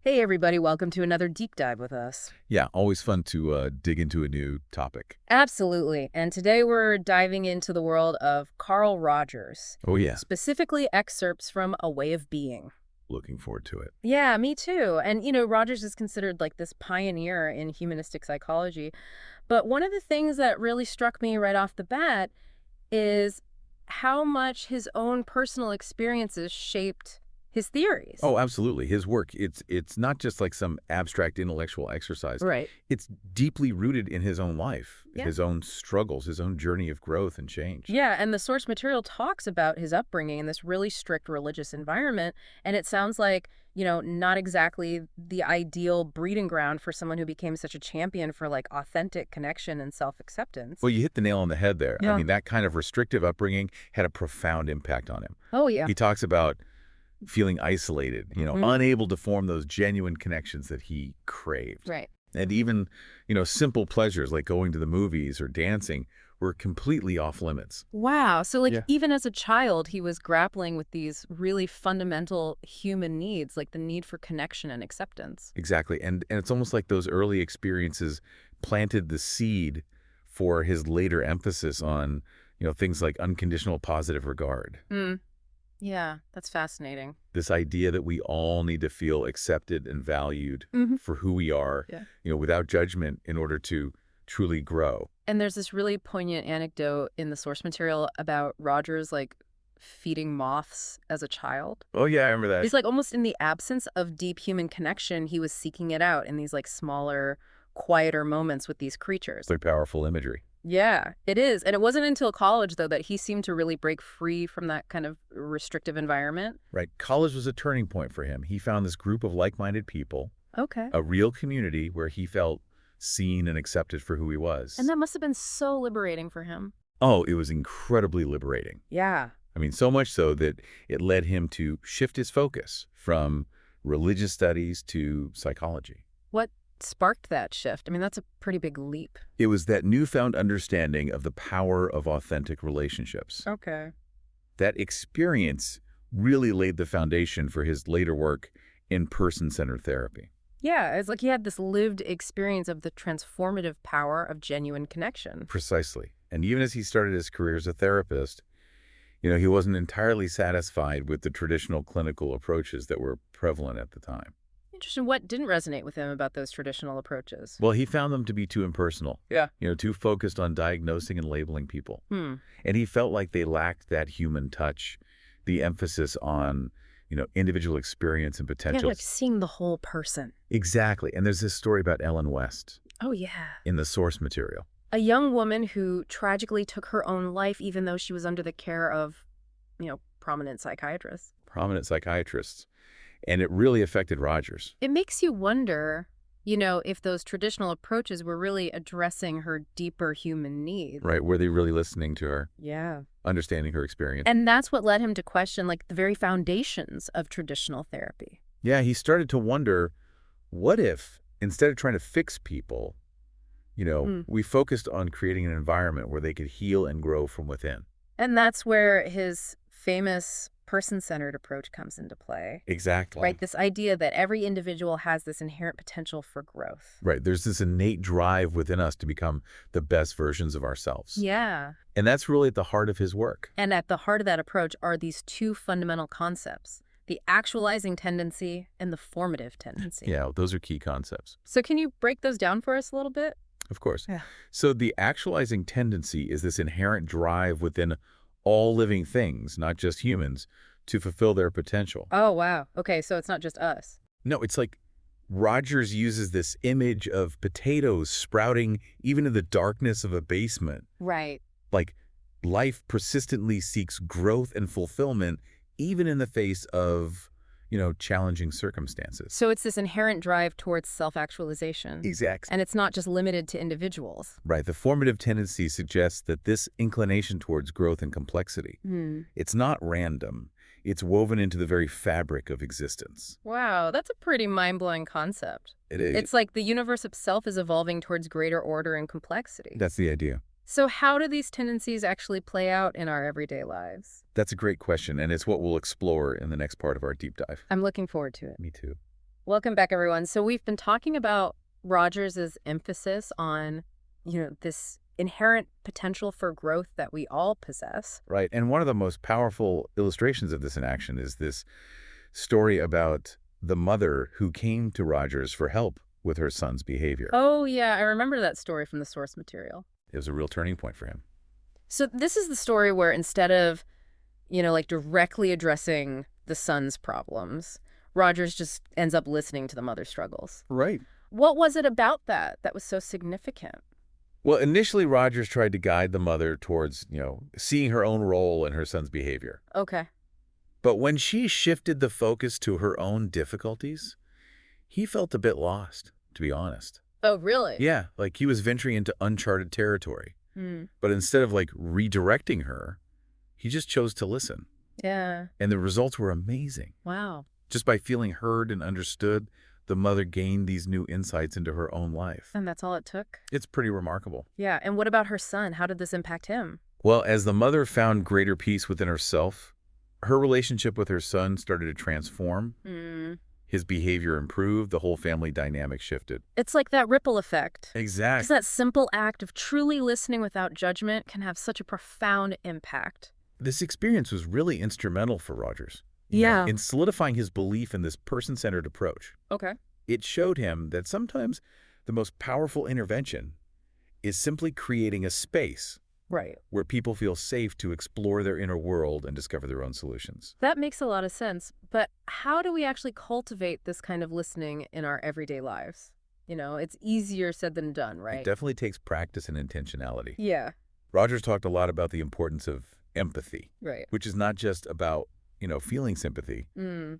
Hey everybody, welcome to another deep dive with us. Yeah, always fun to dig into a new topic. Absolutely. And today we're diving into the world of Carl Rogers, Oh, yeah. specifically excerpts from A Way of Being. Looking forward to it. Yeah, me too. And Rogers is considered like this pioneer in humanistic psychology. But one of the things that really struck me right off the bat is how much his own personal experiences shaped his theories. Oh, absolutely. His work, it's not just like some abstract intellectual exercise. Right. It's deeply rooted in his own life, Yeah. his own struggles, his own journey of growth and change. Yeah, and the source material talks about his upbringing in this really strict religious environment, and it sounds like, not exactly the ideal breeding ground for someone who became such a champion for like authentic connection and self-acceptance. Well, you hit the nail on the head there. I Yeah. mean, that kind of restrictive upbringing had a profound impact on him. Oh, yeah. He talks about feeling isolated, unable to form those genuine connections that he craved. Right. And even, simple pleasures like going to the movies or dancing were completely off limits. Wow. So like Yeah. even as a child, he was grappling with these really fundamental human needs, like the need for connection and acceptance. Exactly. And it's almost like those early experiences planted the seed for his later emphasis on, things like unconditional positive regard. Mm. Yeah, that's fascinating. This idea that we all need to feel accepted and valued Hmm. for who we are, Yeah. without judgment in order to truly grow. And there's this really poignant anecdote in the source material about Rogers like feeding moths as a child. Oh, yeah, I remember that. He's like almost in the absence of deep human connection, he was seeking it out in these like smaller, quieter moments with these creatures. Very powerful imagery. Yeah, it is. And it wasn't until college, though, that he seemed to really break free from that kind of restrictive environment. Right. College was a turning point for him. He found this group of like-minded people, Okay. a real community where he felt seen and accepted for who he was. And that must have been so liberating for him. Oh, it was incredibly liberating. Yeah. I mean, so much so that it led him to shift his focus from religious studies to psychology. What sparked that shift? I mean, that's a pretty big leap. It was that newfound understanding of the power of authentic relationships. Okay. That experience really laid the foundation for his later work in person-centered therapy. Yeah, it's like he had this lived experience of the transformative power of genuine connection. Precisely. And even as he started his career as a therapist, he wasn't entirely satisfied with the traditional clinical approaches that were prevalent at the time. Interesting. What didn't resonate with him about those traditional approaches? Well, he found them to be too impersonal. Yeah. Too focused on diagnosing and labeling people. Hmm. And he felt like they lacked that human touch, the emphasis on, individual experience and Yeah, potential. like seeing the whole person. Exactly. And there's this story about Ellen West Oh, yeah. in the source material. A young woman who tragically took her own life even though she was under the care of, prominent psychiatrists. Prominent psychiatrists. And it really affected Rogers. It makes you wonder, if those traditional approaches were really addressing her deeper human needs. Right? Were they really listening to her, Yeah. understanding her experience? And that's what led him to question, like, the very foundations of traditional therapy. Yeah, he started to wonder, what if, instead of trying to fix people, we focused on creating an environment where they could heal and grow from within. And that's where his famous person-centered approach comes into play. Exactly. Right? This idea that every individual has this inherent potential for growth. Right. There's this innate drive within us to become the best versions of ourselves. Yeah. And that's really at the heart of his work. And at the heart of that approach are these two fundamental concepts, the actualizing tendency and the formative tendency. Yeah, those are key concepts. So can you break those down for us a little bit? Of course. Yeah. So the actualizing tendency is this inherent drive within all living things, not just humans, to fulfill their potential. Oh, wow. Okay, so it's not just us. No, it's like Rogers uses this image of potatoes sprouting even in the darkness of a basement. Right. Like life persistently seeks growth and fulfillment even in the face of, challenging circumstances. So it's this inherent drive towards self-actualization. Exactly. And it's not just limited to individuals. Right. The formative tendency suggests that this inclination towards growth and complexity, it's not random. It's woven into the very fabric of existence. Wow, that's a pretty mind-blowing concept. It is. It's like the universe itself is evolving towards greater order and complexity. That's the idea. So how do these tendencies actually play out in our everyday lives? That's a great question, and it's what we'll explore in the next part of our deep dive. I'm looking forward to it. Me too. Welcome back, everyone. So we've been talking about Rogers's emphasis on, this inherent potential for growth that we all possess. Right. And one of the most powerful illustrations of this in action is this story about the mother who came to Rogers for help with her son's behavior. Oh, yeah, I remember that story from the source material. It was a real turning point for him. So this is the story where instead of, directly addressing the son's problems, Rogers just ends up listening to the mother's struggles. Right. What was it about that was so significant? Well, initially, Rogers tried to guide the mother towards, seeing her own role in her son's behavior. Okay. But when she shifted the focus to her own difficulties, he felt a bit lost, to be honest. Oh, really? Yeah, like he was venturing into uncharted territory. Hmm. But instead of redirecting her, he just chose to listen. Yeah. And the results were amazing. Wow. Just by feeling heard and understood, the mother gained these new insights into her own life. And that's all it took? It's pretty remarkable. Yeah. And what about her son? How did this impact him? Well, as the mother found greater peace within herself, her relationship with her son started to transform. His behavior improved, the whole family dynamic shifted. It's like that ripple effect. Exactly. Because that simple act of truly listening without judgment can have such a profound impact. This experience was really instrumental for Rogers. Yeah. In solidifying his belief in this person-centered approach. Okay. It showed him that sometimes the most powerful intervention is simply creating a space Right. where people feel safe to explore their inner world and discover their own solutions. That makes a lot of sense. But how do we actually cultivate this kind of listening in our everyday lives? It's easier said than done, right? It definitely takes practice and intentionality. Yeah. Rogers talked a lot about the importance of empathy, Right. which is not just about, feeling sympathy.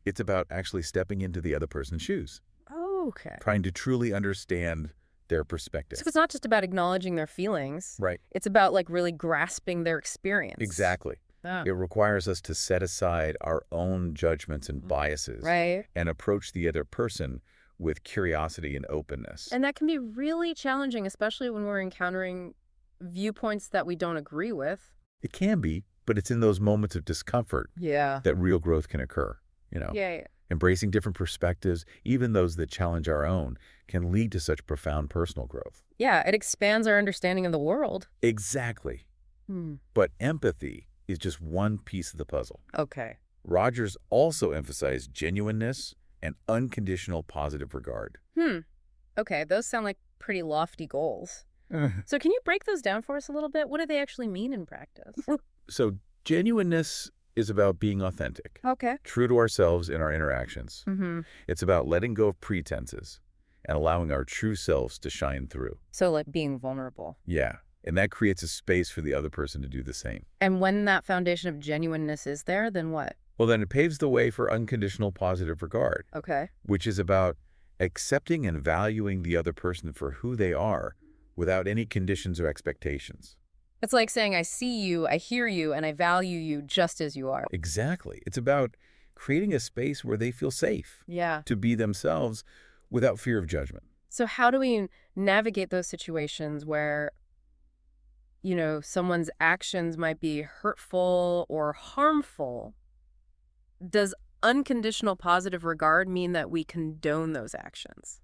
It's about actually stepping into the other person's shoes, Okay. trying to truly understand their perspective. So it's not just about acknowledging their feelings. Right. It's about really grasping their experience. Exactly. Ah. It requires us to set aside our own judgments and biases Right. and approach the other person with curiosity and openness. And that can be really challenging, especially when we're encountering viewpoints that we don't agree with. It can be, but it's in those moments of discomfort Yeah. that real growth can occur. Yeah. Embracing different perspectives, even those that challenge our own, can lead to such profound personal growth. Yeah. It expands our understanding of the world. Exactly. But empathy is just one piece of the puzzle. Okay. Rogers also emphasized genuineness and unconditional positive regard. Okay. Those sound like pretty lofty goals. So can you break those down for us a little bit? What do they actually mean in practice? So genuineness is about being authentic, Okay. true to ourselves in our interactions. Mm-hmm. It's about letting go of pretenses and allowing our true selves to shine through. So being vulnerable. Yeah. And that creates a space for the other person to do the same. And when that foundation of genuineness is there, then what? Well, then it paves the way for unconditional positive regard, Okay. which is about accepting and valuing the other person for who they are without any conditions or expectations. It's like saying, I see you, I hear you, and I value you just as you are. Exactly. It's about creating a space where they feel safe Yeah. to be themselves without fear of judgment. So how do we navigate those situations where, someone's actions might be hurtful or harmful? Does unconditional positive regard mean that we condone those actions?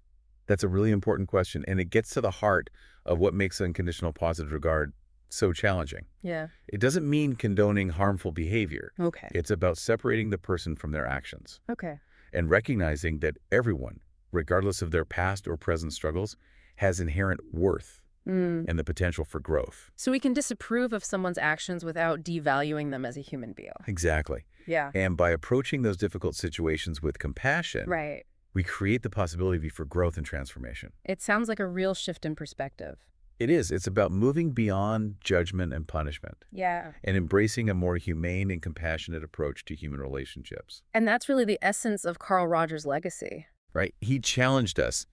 That's a really important question, and it gets to the heart of what makes unconditional positive regard so challenging. Yeah. It doesn't mean condoning harmful behavior. Okay. It's about separating the person from their actions Okay. and recognizing that everyone, regardless of their past or present struggles, has inherent worth and the potential for growth. So we can disapprove of someone's actions without devaluing them as a human being. Exactly. Yeah. And by approaching those difficult situations with compassion, Right. we create the possibility for growth and transformation. It sounds like a real shift in perspective. It is. It's about moving beyond judgment and punishment Yeah. and embracing a more humane and compassionate approach to human relationships. And that's really the essence of Carl Rogers' legacy. Right? He challenged us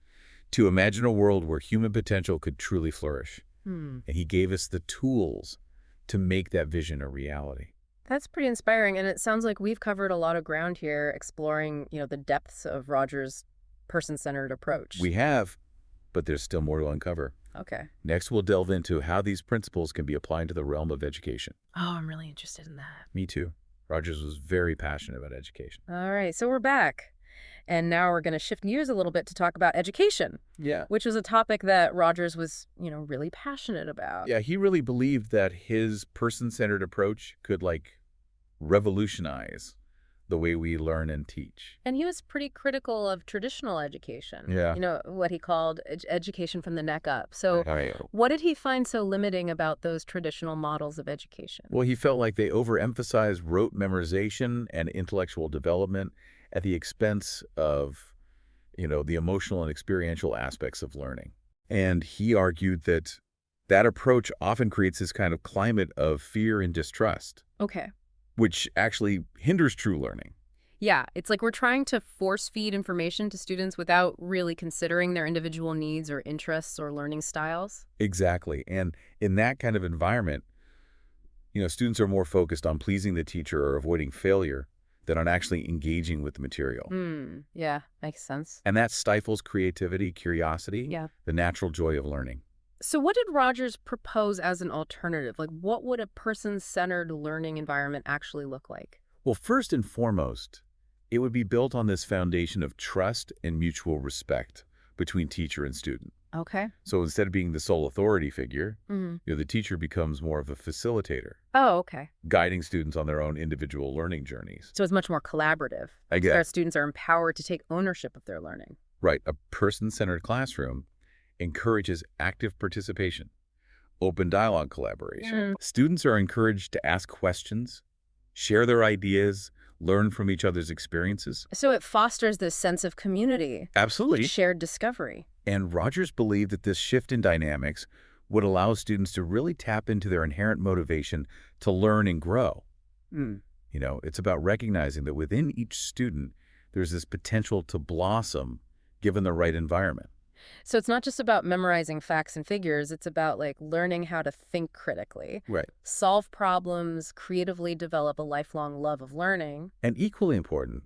to imagine a world where human potential could truly flourish. And he gave us the tools to make that vision a reality. That's pretty inspiring, and it sounds like we've covered a lot of ground here exploring, the depths of Rogers' person-centered approach. We have, but there's still more to uncover. Okay. Next, we'll delve into how these principles can be applied to the realm of education. Oh, I'm really interested in that. Me too. Rogers was very passionate about education. All right, so we're back. And now we're going to shift gears a little bit to talk about education, Yeah. which was a topic that Rogers was, really passionate about. Yeah, he really believed that his person-centered approach could, like, revolutionize the way we learn and teach. And he was pretty critical of traditional education. Yeah. What he called education from the neck up. So Right. what did he find so limiting about those traditional models of education? Well, he felt like they overemphasized rote memorization and intellectual development at the expense of, the emotional and experiential aspects of learning. And he argued that that approach often creates this kind of climate of fear and distrust, Okay. which actually hinders true learning. Yeah, it's like we're trying to force feed information to students without really considering their individual needs or interests or learning styles. Exactly. And in that kind of environment, students are more focused on pleasing the teacher or avoiding failure than on actually engaging with the material. Yeah, makes sense. And that stifles creativity, curiosity, Yeah. the natural joy of learning. So what did Rogers propose as an alternative? Like, what would a person-centered learning environment actually look like? Well, first and foremost, it would be built on this foundation of trust and mutual respect between teacher and student. Okay. So instead of being the sole authority figure, Mm-hmm. the teacher becomes more of a facilitator, Oh, okay. guiding students on their own individual learning journeys. So it's much more collaborative. I So our guess. students are empowered to take ownership of their learning. Right. A person-centered classroom encourages active participation, open dialogue collaboration. Students are encouraged to ask questions, share their ideas, learn from each other's experiences. So it fosters this sense of community, Absolutely. shared discovery. And Rogers believed that this shift in dynamics would allow students to really tap into their inherent motivation to learn and grow. It's about recognizing that within each student, there's this potential to blossom given the right environment. So it's not just about memorizing facts and figures. It's about learning how to think critically, Right. solve problems, creatively develop a lifelong love of learning. And equally important,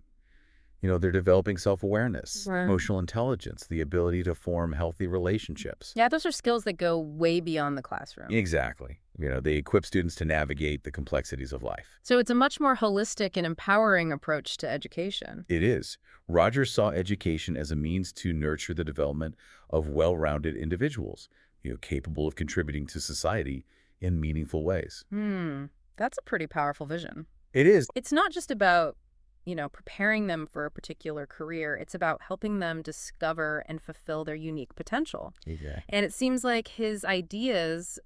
they're developing self-awareness, Right. emotional intelligence, the ability to form healthy relationships. Yeah, those are skills that go way beyond the classroom. Exactly. They equip students to navigate the complexities of life. So it's a much more holistic and empowering approach to education. It is. Rogers saw education as a means to nurture the development of well-rounded individuals, capable of contributing to society in meaningful ways. That's a pretty powerful vision. It is. It's not just about, preparing them for a particular career. It's about helping them discover and fulfill their unique potential. Exactly. And it seems like his ideas,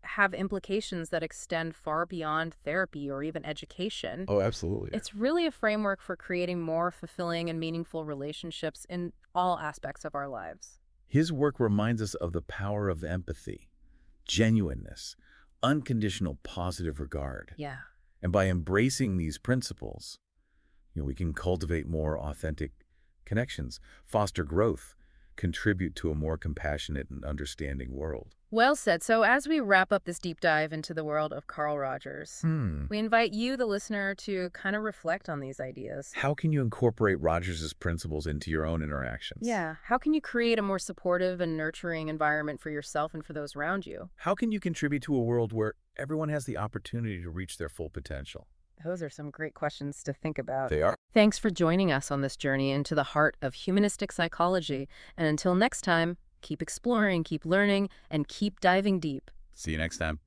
have implications that extend far beyond therapy or even education. Oh, absolutely. It's really a framework for creating more fulfilling and meaningful relationships in all aspects of our lives. His work reminds us of the power of empathy, genuineness, unconditional positive regard. Yeah. And by embracing these principles, we can cultivate more authentic connections, foster growth, contribute to a more compassionate and understanding world. Well said. So as we wrap up this deep dive into the world of Carl Rogers, we invite you, the listener, to kind of reflect on these ideas. How can you incorporate Rogers' principles into your own interactions? Yeah. How can you create a more supportive and nurturing environment for yourself and for those around you? How can you contribute to a world where everyone has the opportunity to reach their full potential? Those are some great questions to think about. They are. Thanks for joining us on this journey into the heart of humanistic psychology. And until next time, keep exploring, keep learning, and keep diving deep. See you next time.